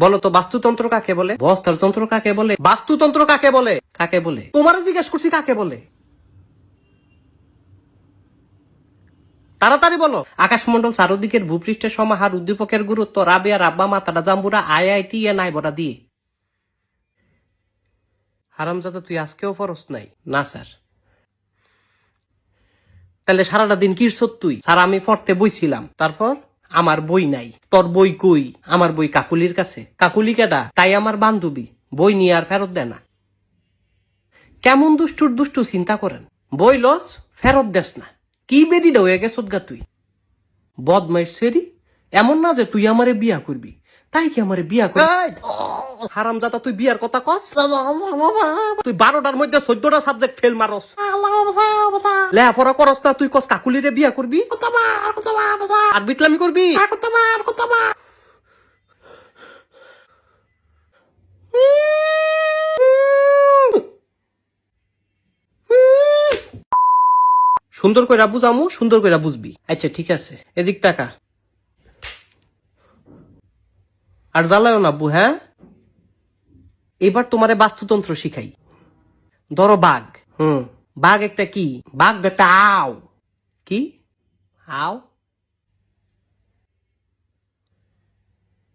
বলো তো বাস্তুতন্ত্র কাকে বলে? বস্ত্রতন্ত্র কাকে বলে? বাস্তুতন্ত্র কাকে বলে? কাকে বলে? তোমারও জিজ্ঞেস করছি কাকে বলে। তাড়াতাড়ি বলো। আকাশমন্ডল চারদিকের ভূপৃষ্ঠের সমাহার, উদ্দীপকের গুরুত্ব, রাবেয়া রাব্বা মাতারা জাম্বুরা আইআইটি এ নাই বড়া দিয়ে। হারামজাদা তুই আজকেও ফরস নাই? না স্যার। তাহলে সারাটা দিন কি তুই? স্যার আমি পড়তে বইছিলাম। তারপর? আমার বই নাই। তোর বই কই? আমার বই কাকুলির কাছে। কাকুলি কেডা? তাই আমার বান্ধবী। বই নিয়ে আর ফেরত দেয় না। কেমন দুষ্টুর দুষ্টু চিন্তা করেন। বই লস ফেরত দেস না। কি বেরিটা হয়ে গেছ গা তুই? বদমাইশ সেরি। এমন না যে তুই আমারে বিয়া করবি। তাই কি আমারে বিয়া করবি? হারামজাদা তুই বিয়ার কথা কস? তুই 12টার মধ্যে 14টা সাবজেক্ট ফেল মারস। লেখাপড়া করস না, তুই কস কাকুলিরে বিয়া করবি আর বিটলামি করবি। সুন্দর কইরা বুঝামু, সুন্দর কইরা বুঝবি। আচ্ছা ঠিক আছে, এদিক টাকা আর জ্বালায়ও না আব্বু। হ্যাঁ, এবার তোমারে বাস্তুতন্ত্র শিখাই। ধরো বাঘ। বাঘ একটা কি? বাঘ একটা আও। কি আও?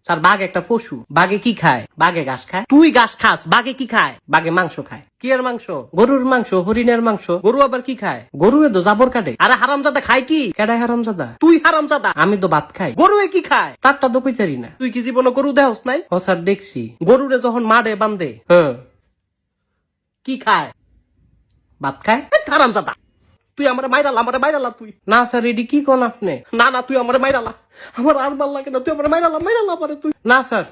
স্যার বাঘ একটা পশু। বাঘে কি খায়? বাঘে ঘাস খায়। তুই ঘাস খাস, বাঘে কি খায়? বাঘে মাংস খায়। কি এর মাংস? গরুর মাংস, হরিণের মাংস। গরু আবার কি খায়? গরু তো জাবর কাটে। আরে হারামজাদা খায় কি? কেডায় হারামজাদা? তুই হারামজাদা। আমি তো ভাত খাই। গরু কি খায়? তারটা তো কইতারি না। তুই কি জীবনে গরু দেহস নাই? ও স্যার দেখছি। গরুরে যখন মারে বান্ধে কি খায়? ভাত খায়। হারামজাদা তুই আমার মাইরালা তুই। না স্যার এডি কি কোন আপনি? না তুই আমার মাইরালা। আমার আর ভাল লাগে না, তুই আমার মাইরালা পারে তুই। না স্যার।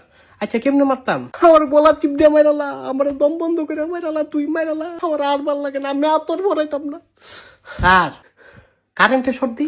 আচ্ছা কেমনে মারতাম? আমার গলা টিপ দিয়ে মাইরালা, আমার দম বন্ধ করে মাইরালা, তুই মাইরালা। আমার আর ভাল লাগে না, আমি আর তোর ভরাইতাম না। স্যার কারেন্টের শর্ট দি।